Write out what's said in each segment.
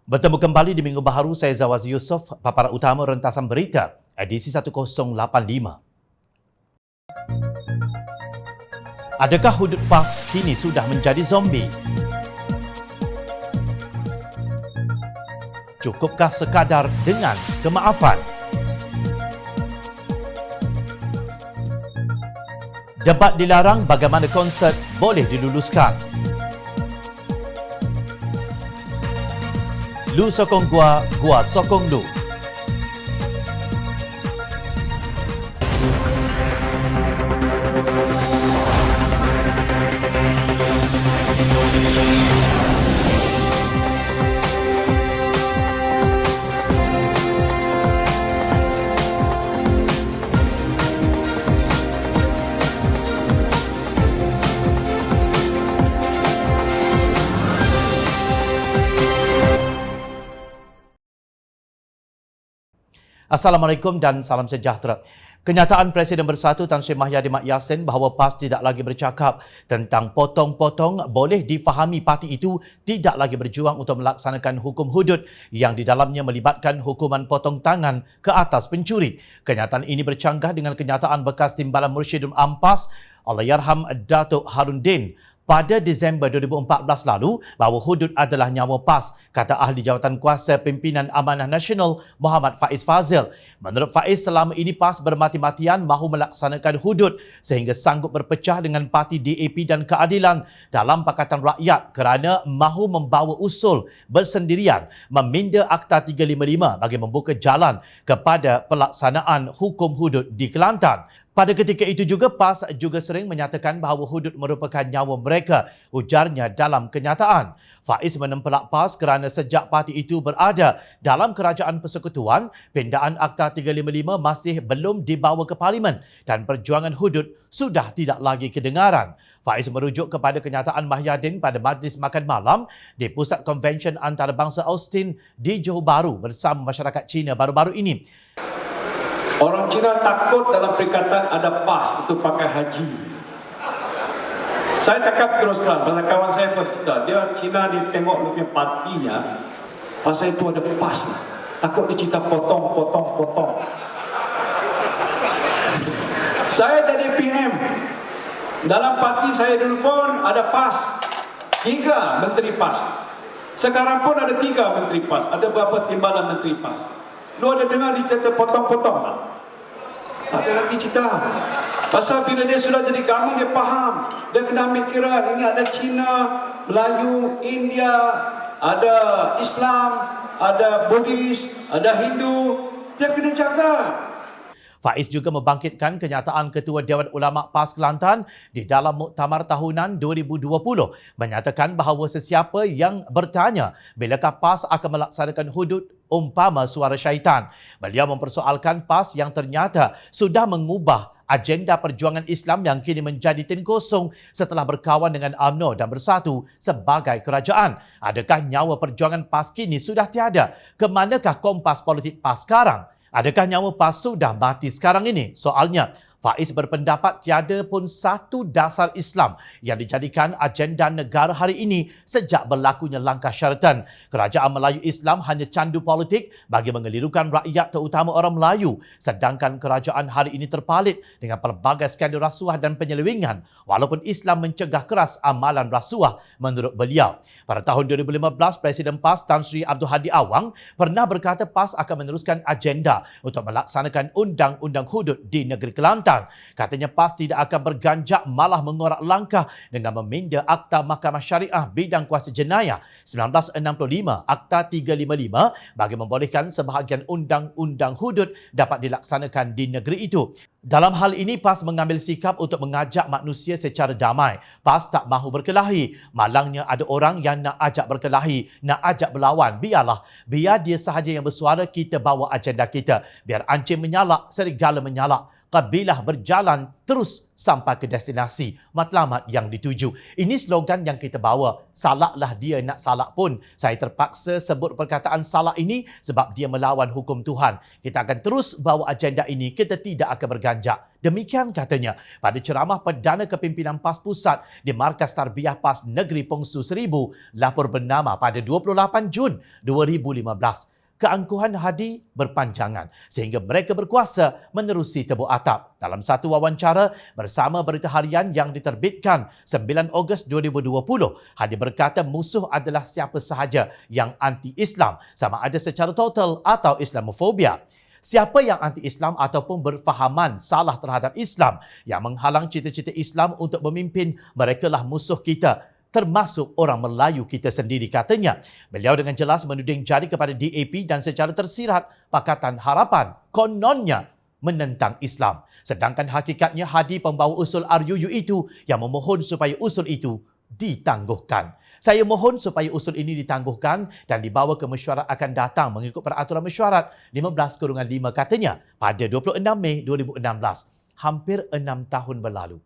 Bertemu kembali di Minggu Baharu, saya Zawazi Yusof, paparan utama rentasan berita, edisi 1085. Adakah hudud PAS kini sudah menjadi zombie? Cukupkah sekadar dengan kemaafan? Debat dilarang, bagaimana konsert boleh diluluskan? Lu sokong gua, gua sokong lu. Assalamualaikum dan salam sejahtera. Kenyataan Presiden Bersatu Tan Sri Mahyadin Mat Yassin bahawa PAS tidak lagi bercakap tentang potong-potong boleh difahami parti itu tidak lagi berjuang untuk melaksanakan hukum hudud yang di dalamnya melibatkan hukuman potong tangan ke atas pencuri. Kenyataan ini bercanggah dengan kenyataan bekas Timbalan Mursyidun Ampas Allahyarham Datuk Harudin pada Disember 2014 lalu bahawa hudud adalah nyawa PAS, kata ahli jawatan kuasa pimpinan Amanah Nasional Muhammad Faiz Fazil. Menurut Faiz, selama ini PAS bermati-matian mahu melaksanakan hudud sehingga sanggup berpecah dengan parti DAP dan Keadilan dalam Pakatan Rakyat kerana mahu membawa usul bersendirian meminda Akta 355 bagi membuka jalan kepada pelaksanaan hukum hudud di Kelantan. Pada ketika itu juga, PAS juga sering menyatakan bahawa hudud merupakan nyawa mereka, ujarnya dalam kenyataan. Faiz menempelak PAS kerana sejak parti itu berada dalam kerajaan persekutuan, pindaan Akta 355 masih belum dibawa ke Parlimen dan perjuangan hudud sudah tidak lagi kedengaran. Faiz merujuk kepada kenyataan Mahyadin pada majlis makan malam di Pusat Konvensyen Antarabangsa Austin di Johor Bahru bersama masyarakat Cina baru-baru ini. Orang Cina takut dalam perikatan ada PAS itu pakai haji. Saya cakap terus terang, pasal kawan saya bercerita, dia Cina dia tengok dia punya partinya, pasal itu ada PAS lah. Takut dia cerita potong. Saya jadi PM, dalam parti saya dulu pun ada PAS, 3 menteri PAS. Sekarang pun ada 3 menteri PAS, ada beberapa timbalan menteri PAS. Lu ada dengar dia cerita potong-potong tak? Tak ada lagi cerita. Pasal bila dia sudah jadi gamang, dia faham. Dia kena ambil kira, ini ada Cina, Melayu, India, ada Islam, ada Buddhis, ada Hindu. Dia kena jaga. Faiz juga membangkitkan kenyataan Ketua Dewan Ulama PAS Kelantan di dalam muktamar tahunan 2020 menyatakan bahawa sesiapa yang bertanya bilakah PAS akan melaksanakan hudud umpama suara syaitan. Beliau mempersoalkan PAS yang ternyata sudah mengubah agenda perjuangan Islam yang kini menjadi tin kosong setelah berkawan dengan UMNO dan bersatu sebagai kerajaan. Adakah nyawa perjuangan PAS kini sudah tiada? Kemanakah kompas politik PAS sekarang? Adakah nyawa PAS sudah mati sekarang ini? Soalnya, Faiz berpendapat tiada pun satu dasar Islam yang dijadikan agenda negara hari ini sejak berlakunya langkah syaratan. Kerajaan Melayu Islam hanya candu politik bagi mengelirukan rakyat terutama orang Melayu, sedangkan kerajaan hari ini terpalit dengan pelbagai skandal rasuah dan penyelewengan walaupun Islam mencegah keras amalan rasuah menurut beliau. Pada tahun 2015, Presiden PAS Tan Sri Abdul Hadi Awang pernah berkata PAS akan meneruskan agenda untuk melaksanakan undang-undang hudud di negeri Kelantan. Katanya PAS tidak akan berganjak malah mengorak langkah dengan meminda Akta Mahkamah Syariah Bidang Kuasa Jenayah 1965 Akta 355 bagi membolehkan sebahagian undang-undang hudud dapat dilaksanakan di negeri itu. Dalam hal ini, PAS mengambil sikap untuk mengajak manusia secara damai. PAS tak mahu berkelahi. Malangnya ada orang yang nak ajak berkelahi, nak ajak berlawan. Biar dia sahaja yang bersuara, kita bawa agenda kita. Biar anjing menyalak, serigala menyalak. kabilah berjalan terus sampai ke destinasi matlamat yang dituju. Ini slogan yang kita bawa. Salahlah dia nak salah pun. Saya terpaksa sebut perkataan salah ini sebab dia melawan hukum Tuhan. Kita akan terus bawa agenda ini, kita tidak akan berganjak. Demikian katanya pada ceramah Perdana Kepimpinan PAS Pusat di Markas Tarbiyah PAS Negeri Pongsu Seribu, lapor bernama pada 28 Jun 2015. Keangkuhan hadi berpanjangan sehingga mereka berkuasa menerusi tebuk atap. Dalam satu wawancara bersama Berita Harian yang diterbitkan 9 Ogos 2020, Hadi berkata musuh adalah siapa sahaja yang anti-Islam, sama ada secara total atau Islamofobia. Siapa yang anti-Islam ataupun berfahaman salah terhadap Islam, yang menghalang cita-cita Islam untuk memimpin, merekalah musuh kita, termasuk orang Melayu kita sendiri, katanya. Beliau dengan jelas menuding jari kepada DAP dan secara tersirat Pakatan Harapan kononnya menentang Islam. Sedangkan hakikatnya Hadi pembawa usul RUU itu yang memohon supaya usul itu ditangguhkan. Saya mohon supaya usul ini ditangguhkan dan dibawa ke mesyuarat akan datang mengikut peraturan mesyuarat 15/5, katanya pada 26 Mei 2016. Hampir 6 tahun berlalu.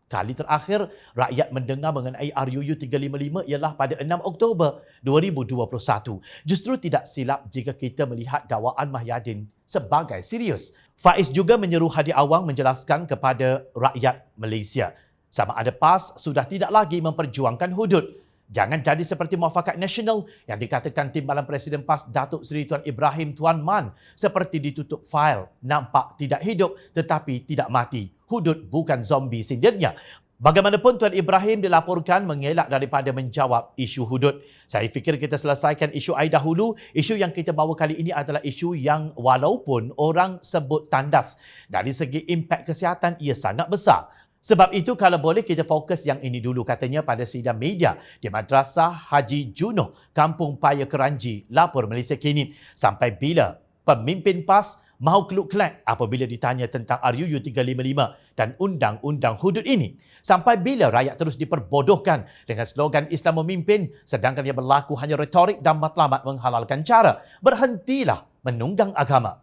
Kali terakhir rakyat mendengar mengenai RUU 355 ialah pada 6 Oktober 2021. Justru tidak silap jika kita melihat dakwaan Mahyadin sebagai serius. Faiz juga menyeru Hadi Awang menjelaskan kepada rakyat Malaysia sama ada PAS sudah tidak lagi memperjuangkan hudud. Jangan jadi seperti Muafakat Nasional yang dikatakan Timbalan Presiden PAS Datuk Seri Tuan Ibrahim Tuan Man seperti ditutup fail, nampak tidak hidup tetapi tidak mati. Hudud bukan zombie, sindirnya. Bagaimanapun Tuan Ibrahim dilaporkan mengelak daripada menjawab isu hudud. Saya fikir kita selesaikan isu air dahulu. Isu yang kita bawa kali ini adalah isu yang walaupun orang sebut tandas, dari segi impak kesihatan ia sangat besar. Sebab itu kalau boleh kita fokus yang ini dulu, katanya pada sidang media di Madrasah Haji Junoh, Kampung Paya Keranji, lapor Malaysia Kini. Sampai bila pemimpin PAS mahu keluk-kelak apabila ditanya tentang RUU 355 dan undang-undang hudud ini? Sampai bila rakyat terus diperbodohkan dengan slogan Islam memimpin sedangkan yang berlaku hanya retorik dan matlamat menghalalkan cara? Berhentilah menunggang agama.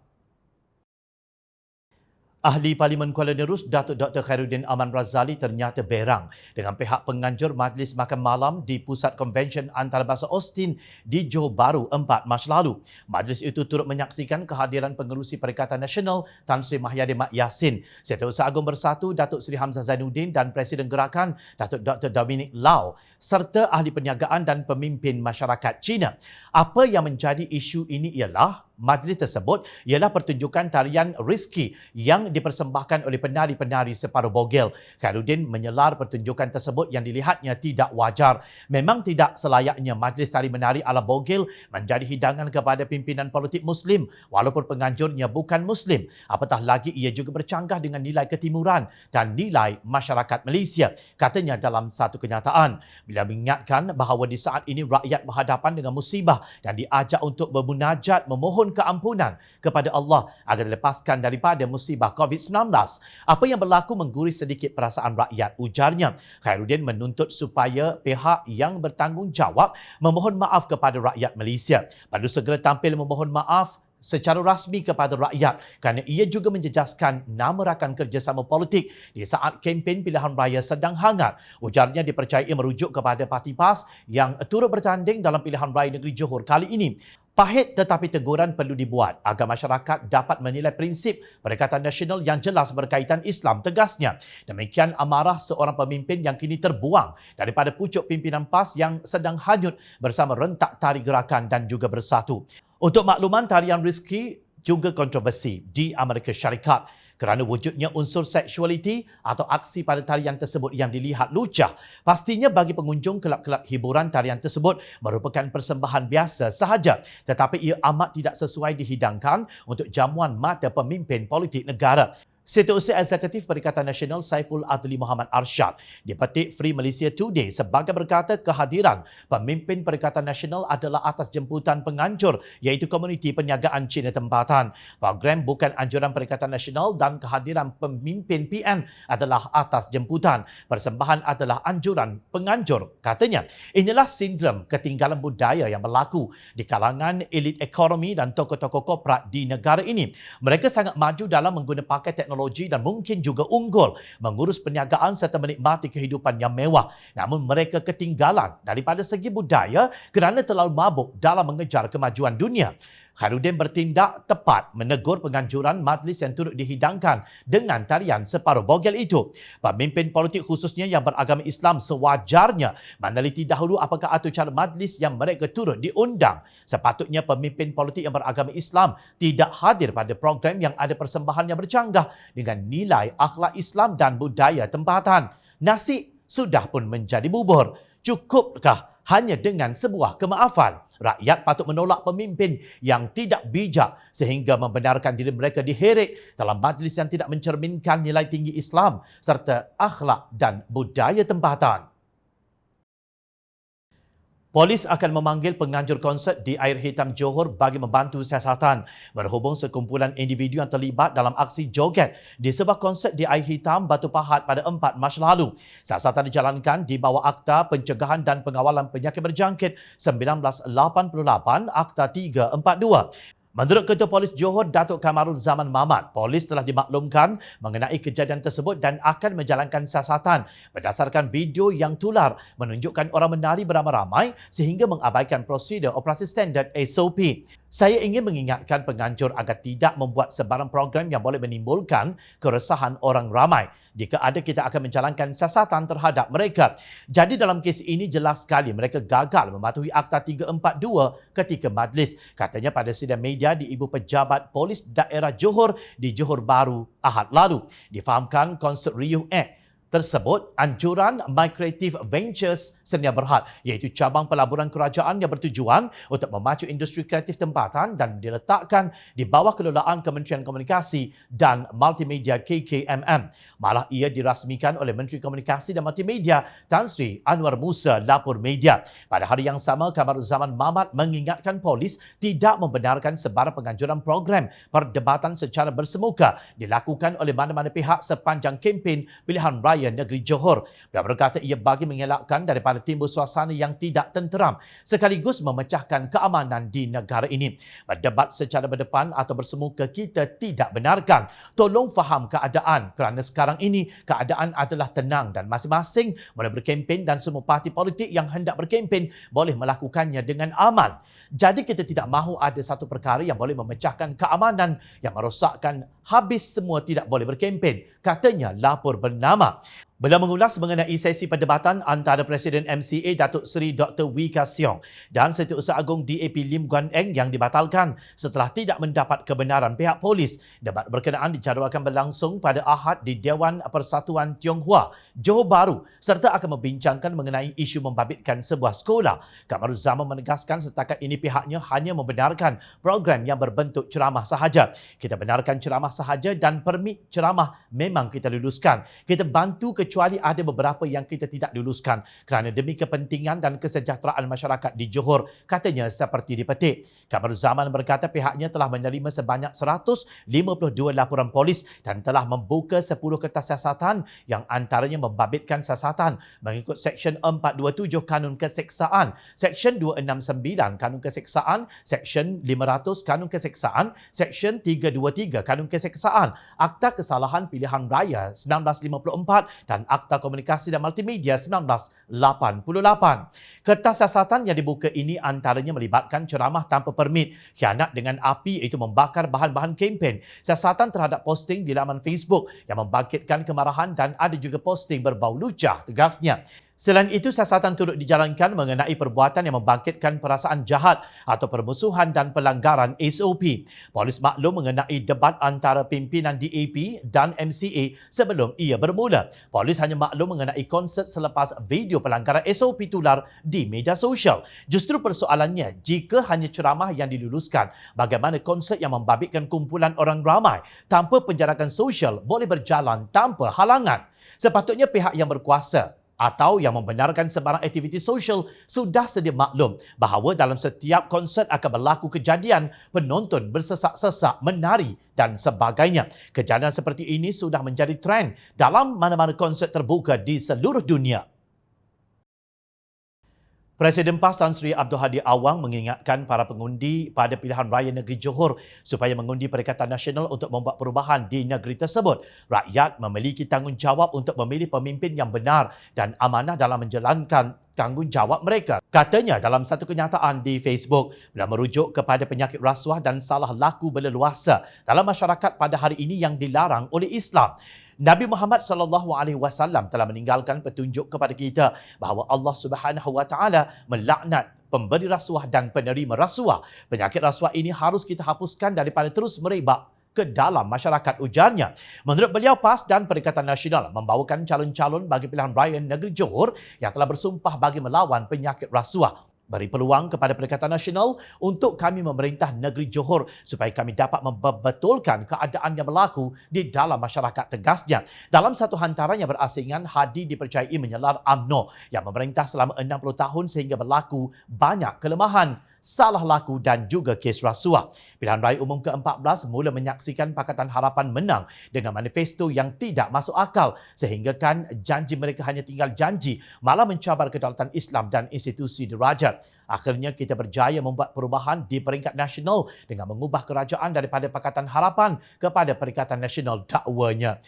Ahli Parlimen Kuala Nerus Datuk Dr. Khairuddin Aman Razali ternyata berang dengan pihak penganjur Majlis Makan Malam di Pusat Konvensyen Antarabangsa Austin di Johor Bahru 4 Mac lalu. Majlis itu turut menyaksikan kehadiran Pengerusi Perikatan Nasional Tan Sri Mahyadin Mat Yassin, Setiausaha Agung Bersatu Datuk Seri Hamzah Zainuddin dan Presiden Gerakan Datuk Dr. Dominic Lau serta ahli perniagaan dan pemimpin masyarakat Cina. Apa yang menjadi isu ini ialah majlis tersebut ialah pertunjukan tarian Rizki yang dipersembahkan oleh penari-penari separuh bogel. Khairuddin menyelar pertunjukan tersebut yang dilihatnya tidak wajar. Memang tidak selayaknya majlis tari menari ala bogel menjadi hidangan kepada pimpinan politik Muslim walaupun penganjurnya bukan Muslim. Apatah lagi ia juga bercanggah dengan nilai ketimuran dan nilai masyarakat Malaysia, katanya dalam satu kenyataan. Bila mengingatkan bahawa di saat ini rakyat berhadapan dengan musibah dan diajak untuk bermunajat memohon keampunan kepada Allah agar dilepaskan daripada musibah COVID-19. Apa yang berlaku mengguris sedikit perasaan rakyat, ujarnya. Khairuddin menuntut supaya pihak yang bertanggungjawab memohon maaf kepada rakyat Malaysia. Perlu segera tampil memohon maaf secara rasmi kepada rakyat kerana ia juga menjejaskan nama rakan kerjasama politik di saat kempen pilihan raya sedang hangat. Ujarnya dipercayai merujuk kepada parti PAS yang turut bertanding dalam pilihan raya negeri Johor kali ini. Pahit tetapi teguran perlu dibuat agar masyarakat dapat menilai prinsip Perikatan Nasional yang jelas berkaitan Islam, tegasnya. Demikian amarah seorang pemimpin yang kini terbuang daripada pucuk pimpinan PAS yang sedang hanyut bersama rentak tari gerakan dan juga bersatu. Untuk makluman, tarian Rizki juga kontroversi di Amerika Syarikat kerana wujudnya unsur seksualiti atau aksi pada tarian tersebut yang dilihat lucah. Pastinya bagi pengunjung kelab-kelab hiburan, tarian tersebut merupakan persembahan biasa sahaja, tetapi ia amat tidak sesuai dihidangkan untuk jamuan mata pemimpin politik negara. Setiausaha Eksekutif Perikatan Nasional Saiful Adli Muhammad Arsyad dipetik Free Malaysia Today sebagai berkata kehadiran pemimpin Perikatan Nasional adalah atas jemputan penganjur iaitu Komuniti Perniagaan Cina Tempatan. Program bukan anjuran Perikatan Nasional dan kehadiran pemimpin PN adalah atas jemputan. Persembahan adalah anjuran penganjur, katanya. Inilah sindrom ketinggalan budaya yang berlaku di kalangan elit ekonomi dan tokoh-tokoh korporat di negara ini. Mereka sangat maju dalam menggunakan pakai teknologi teknologi dan mungkin juga unggul mengurus perniagaan serta menikmati kehidupan yang mewah. Namun mereka ketinggalan daripada segi budaya kerana terlalu mabuk dalam mengejar kemajuan dunia. Khairuddin bertindak tepat menegur penganjuran majlis yang turut dihidangkan dengan tarian separuh bogel itu. Pemimpin politik khususnya yang beragama Islam sewajarnya meneliti dahulu apakah atur cara majlis yang mereka turut diundang. Sepatutnya pemimpin politik yang beragama Islam tidak hadir pada program yang ada persembahan yang bercanggah dengan nilai akhlak Islam dan budaya tempatan. Nasi sudah pun menjadi bubur. Cukupkah hanya dengan sebuah kemaafan? Rakyat patut menolak pemimpin yang tidak bijak sehingga membenarkan diri mereka diheret dalam majlis yang tidak mencerminkan nilai tinggi Islam serta akhlak dan budaya tempatan. Polis akan memanggil penganjur konsert di Air Hitam Johor bagi membantu siasatan berhubung sekumpulan individu yang terlibat dalam aksi joget di sebuah konsert di Air Hitam Batu Pahat pada 4 Mac lalu. Siasatan dijalankan di bawah Akta Pencegahan dan Pengawalan Penyakit Berjangkit 1988 Akta 342. Menurut Ketua Polis Johor, Datuk Kamarul Zaman Mamat, polis telah dimaklumkan mengenai kejadian tersebut dan akan menjalankan siasatan berdasarkan video yang tular menunjukkan orang menari beramai-ramai sehingga mengabaikan prosedur operasi standard SOP. Saya ingin mengingatkan penganjur agar tidak membuat sebarang program yang boleh menimbulkan keresahan orang ramai. Jika ada, kita akan menjalankan siasatan terhadap mereka. Jadi dalam kes ini jelas sekali mereka gagal mematuhi Akta 342 ketika majlis. Katanya pada sidang media di Ibu Pejabat Polis Daerah Johor di Johor Bahru Ahad lalu. Difahamkan konsert Riuh Act tersebut anjuran My Creative Ventures Senia Berhad iaitu cabang pelaburan kerajaan yang bertujuan untuk memacu industri kreatif tempatan dan diletakkan di bawah kelolaan Kementerian Komunikasi dan Multimedia KKMM. Malah ia dirasmikan oleh Menteri Komunikasi dan Multimedia Tan Sri Anwar Musa lapor media. Pada hari yang sama, Kamarul Zaman Mamat mengingatkan polis tidak membenarkan sebarang penganjuran program perdebatan secara bersemuka dilakukan oleh mana-mana pihak sepanjang kempen pilihan raya negeri Johor. Beliau berkata ia bagi mengelakkan daripada timbul suasana yang tidak tenteram sekaligus memecahkan keamanan di negara ini. Berdebat secara berdepan atau bersemuka kita tidak benarkan. Tolong faham keadaan kerana sekarang ini keadaan adalah tenang dan masing-masing boleh berkempen dan semua parti politik yang hendak berkempen boleh melakukannya dengan aman. Jadi kita tidak mahu ada satu perkara yang boleh memecahkan keamanan yang merosakkan habis semua tidak boleh berkempen. Katanya lapor bernama. Beliau mengulas mengenai sesi perdebatan antara Presiden MCA Datuk Seri Dr. Wee Ka Siong dan Setiausaha Agung DAP Lim Guan Eng yang dibatalkan setelah tidak mendapat kebenaran pihak polis. Debat berkenaan dijadualkan berlangsung pada Ahad di Dewan Persatuan Tionghoa, Johor Bahru serta akan membincangkan mengenai isu membabitkan sebuah sekolah. Kamarul Zaman menegaskan setakat ini pihaknya hanya membenarkan program yang berbentuk ceramah sahaja. Kita benarkan ceramah sahaja dan permit ceramah memang kita luluskan. Kita bantu kecuali ada beberapa yang kita tidak luluskan kerana demi kepentingan dan kesejahteraan masyarakat di Johor, katanya seperti dipetik. Kamarul Zaman berkata pihaknya telah menerima sebanyak 152 laporan polis dan telah membuka 10 kertas siasatan yang antaranya membabitkan siasatan mengikut Seksyen 427 Kanun Keseksaan, Seksyen 269 Kanun Keseksaan, Seksyen 500 Kanun Keseksaan, Seksyen 323 Kanun Keseksaan, Akta Kesalahan Pilihan Raya 1954 dan Akta Komunikasi dan Multimedia 1988. Kertas siasatan yang dibuka ini antaranya melibatkan ceramah tanpa permit, khianat dengan api iaitu membakar bahan-bahan kempen, siasatan terhadap posting di laman Facebook yang membangkitkan kemarahan dan ada juga posting berbau lucah, tegasnya. Selain itu, siasatan turut dijalankan mengenai perbuatan yang membangkitkan perasaan jahat atau permusuhan dan pelanggaran SOP. Polis maklum mengenai debat antara pimpinan DAP dan MCA sebelum ia bermula. Polis hanya maklum mengenai konsert selepas video pelanggaran SOP tular di media sosial. Justru persoalannya, jika hanya ceramah yang diluluskan, bagaimana konsert yang membabitkan kumpulan orang ramai tanpa penjarakan sosial boleh berjalan tanpa halangan? Sepatutnya pihak yang berkuasa atau yang membenarkan sebarang aktiviti sosial sudah sedia maklum bahawa dalam setiap konsert akan berlaku kejadian penonton bersesak-sesak, menari dan sebagainya. Kejadian seperti ini sudah menjadi trend dalam mana-mana konsert terbuka di seluruh dunia. Presiden PAS Tan Sri Abdul Hadi Awang mengingatkan para pengundi pada pilihan raya negeri Johor supaya mengundi Perikatan Nasional untuk membuat perubahan di negeri tersebut. Rakyat memiliki tanggungjawab untuk memilih pemimpin yang benar dan amanah dalam menjalankan tanggungjawab mereka. Katanya dalam satu kenyataan di Facebook bila merujuk kepada penyakit rasuah dan salah laku berleluasa dalam masyarakat pada hari ini yang dilarang oleh Islam. Nabi Muhammad SAW telah meninggalkan petunjuk kepada kita bahawa Allah Subhanahu Wa Taala melaknat pemberi rasuah dan penerima rasuah. Penyakit rasuah ini harus kita hapuskan daripada terus merebak ke dalam masyarakat, ujarnya. Menurut beliau, PAS dan Perikatan Nasional membawakan calon-calon bagi pilihan raya negeri Johor yang telah bersumpah bagi melawan penyakit rasuah. Beri peluang kepada Perikatan Nasional untuk kami memerintah negeri Johor supaya kami dapat membetulkan keadaan yang berlaku di dalam masyarakat, tegasnya. Dalam satu hantaran yang berasingan, Hadi dipercayai menyelar UMNO yang memerintah selama 60 tahun sehingga berlaku banyak kelemahan, salah laku dan juga kes rasuah. Pilihan Raya Umum ke-14 mula menyaksikan Pakatan Harapan menang dengan manifesto yang tidak masuk akal sehinggakan janji mereka hanya tinggal janji, malah mencabar kedaulatan Islam dan institusi diraja. Akhirnya kita berjaya membuat perubahan di peringkat nasional dengan mengubah kerajaan daripada Pakatan Harapan kepada Perikatan Nasional, dakwanya.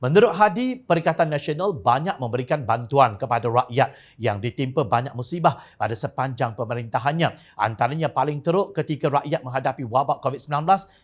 Menurut Hadi, Perikatan Nasional banyak memberikan bantuan kepada rakyat yang ditimpa banyak musibah pada sepanjang pemerintahannya. Antaranya paling teruk ketika rakyat menghadapi wabak COVID-19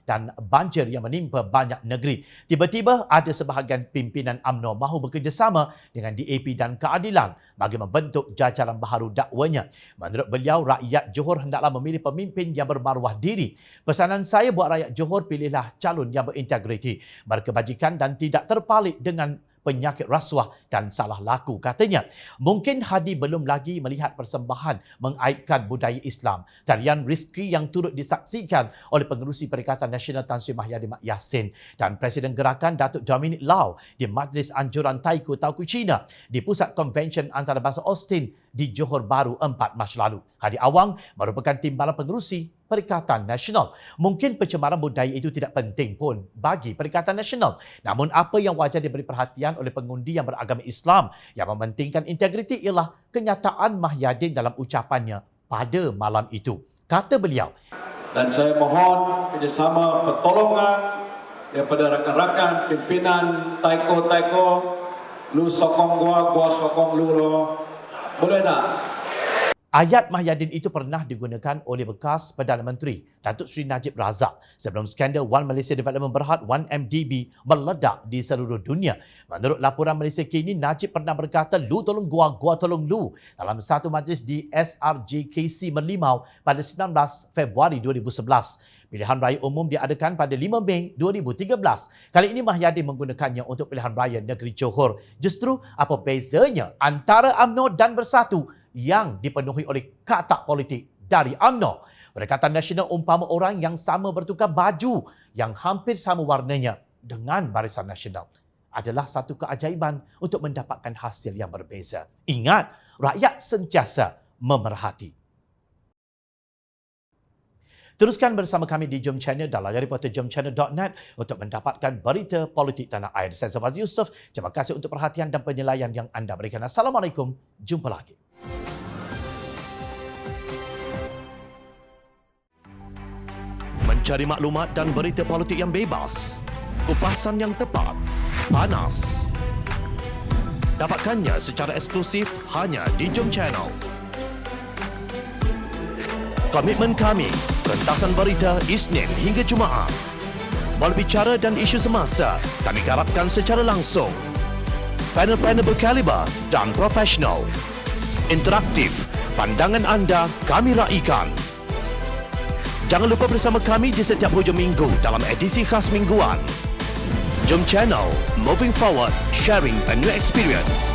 dan banjir yang menimpa banyak negeri. Tiba-tiba ada sebahagian pimpinan UMNO mahu bekerjasama dengan DAP dan Keadilan bagi membentuk jajaran baharu, dakwanya. Menurut beliau, rakyat Johor hendaklah memilih pemimpin yang bermaruah diri. Pesanan saya buat rakyat Johor, pilihlah calon yang berintegriti, berkebajikan dan tidak terpalit dengan penyakit rasuah dan salah laku, katanya. Mungkin Hadi belum lagi melihat persembahan mengaibkan budaya Islam, tarian rezeki yang turut disaksikan oleh pengerusi Perikatan Nasional Tan Sri Mahyadi Mak Yassin dan Presiden Gerakan Datuk Dominic Lau di Majlis Anjuran Taiko Tauku Cina di Pusat Konvensyen Antarabangsa Austin di Johor Bahru 4 Mac lalu. Hadi Awang merupakan timbalan pengerusi Perikatan Nasional. Mungkin pencemaran budaya itu tidak penting pun bagi Perikatan Nasional. Namun apa yang wajar diberi perhatian oleh pengundi yang beragama Islam yang mementingkan integriti ialah kenyataan Mahyadin dalam ucapannya pada malam itu. Kata beliau, dan saya mohon kerjasama pertolongan daripada rakan-rakan pimpinan Taiko, lu sokong gua sokong lu lo. Boleh tak? Ayat Mahyadin itu pernah digunakan oleh bekas Perdana Menteri Datuk Seri Najib Razak sebelum skandal One Malaysia Development Berhad 1MDB meledak di seluruh dunia. Menurut laporan Malaysia Kini, Najib pernah berkata, "Lu tolong gua tolong lu" dalam satu majlis di SRJKC Merlimau pada 19 Februari 2011. Pilihan raya umum diadakan pada 5 Mei 2013. Kali ini Mahyadin menggunakannya untuk pilihan raya negeri Johor. Justru apa bezanya antara UMNO dan Bersatu yang dipenuhi oleh katak politik dari UMNO? Perikatan Nasional umpama orang yang sama bertukar baju yang hampir sama warnanya dengan Barisan Nasional. Adalah satu keajaiban untuk mendapatkan hasil yang berbeza. Ingat, rakyat sentiasa memerhati. Teruskan bersama kami di Jom Channel dan layari portal jomchannel.net untuk mendapatkan berita politik tanah air. Saya Zawazi Yusof. Terima kasih untuk perhatian dan penilaian yang anda berikan. Assalamualaikum. Jumpa lagi. Mencari maklumat dan berita politik yang bebas, kupasan yang tepat, panas. Dapatkannya secara eksklusif hanya di Jom Channel. Komitmen kami, pentasan berita Isnin hingga Jumaat. Berbicara dan isu semasa, kami garapkan secara langsung. Panel-panel berkaliber dan profesional. Interaktif, pandangan anda kami raikan. Jangan lupa bersama kami di setiap hujung minggu dalam edisi khas mingguan. Jom Channel, moving forward, sharing a new experience.